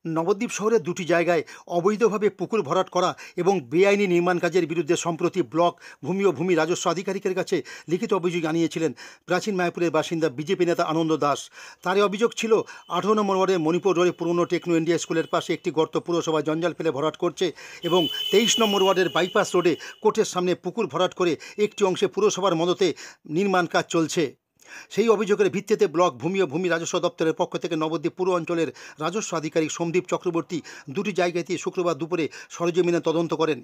নবদ্বীপ শহরের দুটি জায়গায় অবৈধভাবে পুকুর ভরাট করা এবং বেআইনি নির্মাণ কাজের বিরুদ্ধে সম্প্রতি ব্লক ভূমি ও ভূমি রাজস্ব আধিকারিকের কাছে লিখিত অভিযোগ জানিয়েছিলেন প্রাচীন মায়াপুরের বাসিন্দা বিজেপি নেতা আনন্দ দাস। তার অভিযোগ ছিল 18 নম্বর ওয়ার্ডের মণিপুর রোডে পুরনো টেকনো ইন্ডিয়া স্কুলের পাশে একটি গর্ত পুরসভা জঞ্জাল ফেলে ভরাট করছে এবং 23 নম্বর ওয়ার্ডের বাইপাস রোডে কোর্টের সামনে পুকুর ভরাট করে একটি অংশে পুরসভার মদতে নির্মাণ কাজ চলছে। সেই অভিযোগের ভিত্তিতে ব্লক ভূমি ও ভূমি রাজস্ব দপ্তরের পক্ষ থেকে নবদ্বীপ পুর অঞ্চলের রাজস্ব আধিকারিক সন্দীপ চক্রবর্তী দুটি জায়গাতেই শুক্রবার দুপুরে সরেজমিনে তদন্ত করেন।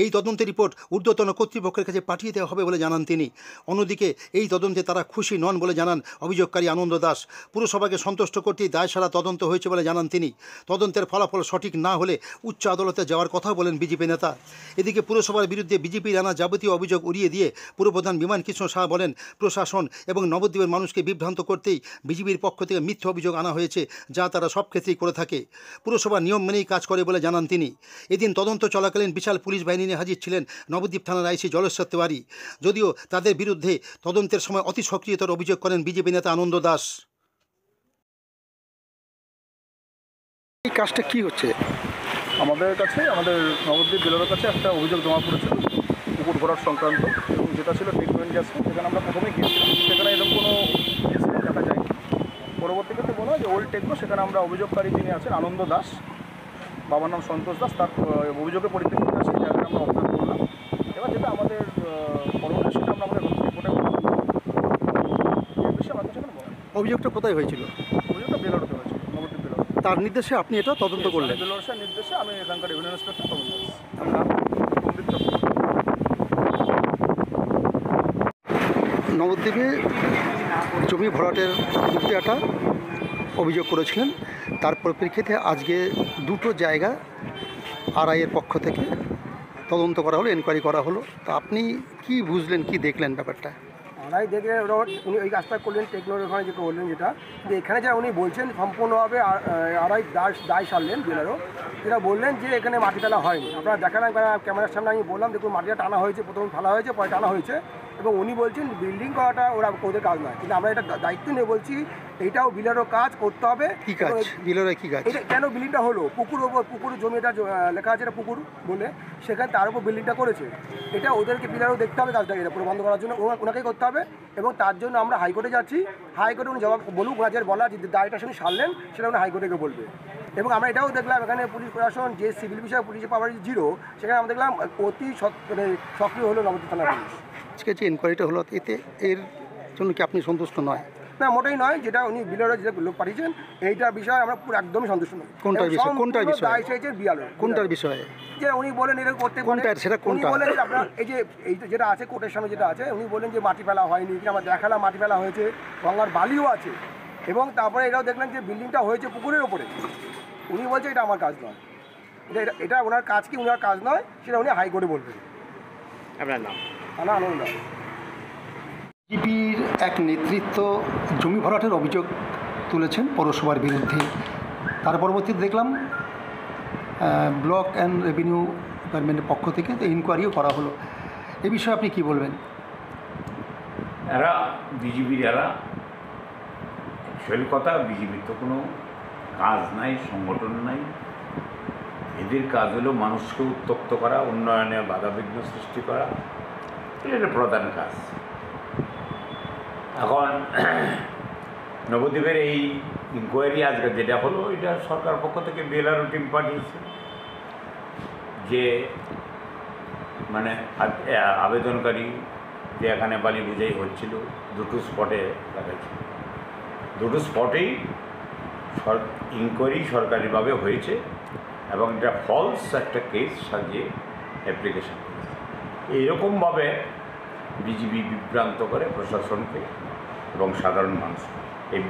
এই তদন্তের রিপোর্ট ঊর্ধ্বতন কর্তৃপক্ষের কাছে পাঠিয়ে দেওয়া হবে বলে জানান তিনি। অন্যদিকে এই তদন্তে তারা খুশি নন বলে জানান অভিযোগকারী আনন্দ দাস। পুরসভাকে সন্তুষ্ট করতেই দায়সারা তদন্ত হয়েছে বলে জানান তিনি। তদন্তের ফলাফল সঠিক না হলে উচ্চ আদালতে যাওয়ার কথা বলেন বিজেপি নেতা। এদিকে পুরসভার বিরুদ্ধে বিজেপির আনা যাবতীয় অভিযোগ উড়িয়ে দিয়ে পুরপ্রধান বিমান কৃষ্ণ সাহা বলেন, প্রশাসন এবং নবদ্বীপের মানুষকে বিভ্রান্ত করতেই বিজেপির পক্ষ থেকে মিথ্যা অভিযোগ আনা হয়েছে, যা তারা সব ক্ষেত্রেই করে থাকে। পুরসভা নিয়ম মেনেই কাজ করে বলে জানান তিনি। এদিন তদন্ত চলাকালীন বিশাল পুলিশ বাহিনী নিয়ে হাজির ছিলেন নবদ্বীপ থানার আইসি জলেশ্বর তেওয়ারি। যদিও তাদের বিরুদ্ধে তদন্তের সময় অতি সক্রিয়তার অভিযোগ করেন বিজেপি নেতা আনন্দ দাস। এই কাজটা কি হচ্ছে? আমাদের কাছে, আমাদের নবদ্বীপ জেলার কাছে একটা অভিযোগ জমা পড়েছিল পুকুর ভরাট সংক্রান্ত, এবং যেটা ছিল টেকনো ইন্ডিয়া স্কুল। সেখানে আমরা প্রথমে গিয়েছিলাম, সেখানে এরকম কোনো ইনসিডেন্ট দেখা যায়নি। পরবর্তী ক্ষেত্রে বলা হয় যে ওল্ড টেকনো, সেখানে আমরা অভিযোগকারী যিনি আছেন আনন্দ দাস, বাবার নাম সন্তোষ দাস, তার অভিযোগের পরিপ্রেক্ষিতে সেই জায়গাটা আমরা অবস্থান করলাম। এবার যেটা আমাদের করণীয় সেটা আমরা আমাদের রিপোর্টে অভিযোগটা কোথায় হয়েছিল? অভিযোগটা বেলোরতে হয়েছিল, নবদ্বীপ বেলোর। তার নির্দেশে আপনি এটা তদন্ত করলেন? বেলোরের নির্দেশে আমি এখানকার রেভিনিউ ইন্সপেক্টর তদন্ত করছি। নবদ্বীপে জমি ভরাটের বিরুদ্ধে একটা অভিযোগ করেছিলেন, তার পরিপ্রেক্ষিতে আজকে দুটো জায়গা আরআইয়ের পক্ষ থেকে তদন্ত করা হলো, এনকোয়ারি করা হলো। তা আপনি কি বুঝলেন, কি দেখলেন ব্যাপারটা? আড়াই দেখে উনি ওই কাজটা করলেন, টেকনোর ওখানে যেটা বললেন, যেটা যে এখানে যা উনি বলছেন সম্পূর্ণভাবে আড়াই দায় সারলেন জেলারও, যেটা বললেন যে এখানে মাটি ফেলা হয়নি। আপনারা দেখালাম ক্যামেরার সামনে, আমি বললাম দেখুন মাটিটা টানা হয়েছে, প্রথমে ফেলা হয়েছে, পরে টানা হয়েছে, এবং উনি বলছেন বিল্ডিং করাটা ওদের কাজ নয়। কিন্তু আমরা এটা দায়িত্ব নিয়ে বলছি এইটাও বিলেরও কাজ করতে হবে। কী কাজ? বিলের কী কাজ? এটা কেন বিল্ডিংটা হলো? পুকুর জমিটা লেখা আছে, এটা পুকুর বলে, সেখানে তার উপর বিল্ডিংটা করেছে। এটা ওদেরকে বিলেরও দেখতে হবে কাজটা, এটা পুরো বন্ধ করার জন্য ওনাকেই করতে হবে। এবং তার জন্য আমরা হাইকোর্টে যাচ্ছি। হাইকোর্টে উনি জবাব বলুক, ওনাদের বলা যে দায়টা শুনে সারলেন, সেটা উনি হাইকোর্টে বলবে। এবং আমরা এটাও দেখলাম এখানে পুলিশ প্রশাসন যে সিভিল বিষয়ে পুলিশের পাওয়ার জিরো, সেখানে আমরা দেখলাম অতি সক্রিয় হলো নবদ্বীপ থানার পুলিশ। আজকে যে এনকোয়ারিটা হলো, এতে এর জন্য কি আপনি সন্তুষ্ট নয়? না, মোটেই নয়। যেটা উনি বিলের যে লোক পাঠিয়েছেন, এইটার বিষয়ে আমরা পুরো একদমই সন্তুষ্ট নই। কোনটার বিষয়? কোনটার বিষয়? দায় চাইছে বিয়ালের। কোনটার বিষয়ে? যে উনি বলেন এটা করতে, কোনটা সেটা কোনটা? উনি বলেন যে আপনার এই যেটা আছে কোর্টের সামনে যেটা আছে, উনি বলেন যে মাটি ফেলা হয়নি, কি আমরা দেখালাম মাটি ফেলা হয়েছে, গঙ্গার বালিও আছে। এবং তারপরে এটাও দেখলেন যে বিল্ডিংটা হয়েছে পুকুরের ওপরে। উনি বলছে এটা আমার কাজ নয়, এটা ওনার কাজ, কি ওনার কাজ নয়, সেটা উনি হাইকোর্টে বলবেন। আপনার নাম? আমার আনন্দ। বিজেপির এক নেতৃত্ব জমি ভরাটের অভিযোগ তুলেছেন পৌরসভার বিরুদ্ধে। তার পরবর্তীতে দেখলাম ব্লক অ্যান্ড রেভিনিউ ডিপার্টমেন্টের পক্ষ থেকে তো ইনকোয়ারিও করা হলো। এ বিষয়ে আপনি কি বলবেন? এরা বিজেপির, এরা অ্যাকচুয়ালি কথা, বিজেপির তো কোনো কাজ নাই, সংগঠন নাই। এদের কাজ হলো মানুষকে উত্তপ্ত করা, উন্নয়নে বাধাবিঘ্ন সৃষ্টি করা, এটা প্রধান কাজ। এখন নবদ্বীপের এই ইনকোয়ারি আজকে যেটা হলো, এটা সরকার পক্ষ থেকে বিএলআরও টিম পাঠিয়েছে, যে মানে আবেদনকারী যে এখানে বালি বুঝাই হচ্ছিল, দুটো স্পটে দেখাচ্ছিল, দুটো স্পটেই ইনকোয়ারি সরকারিভাবে হয়েছে এবং এটা ফলস একটা কেস সাজিয়ে অ্যাপ্লিকেশন করেছে। এইরকমভাবে বিজেপি বিভ্রান্ত করে প্রশাসনকে এবং সাধারণ মানুষকে। এই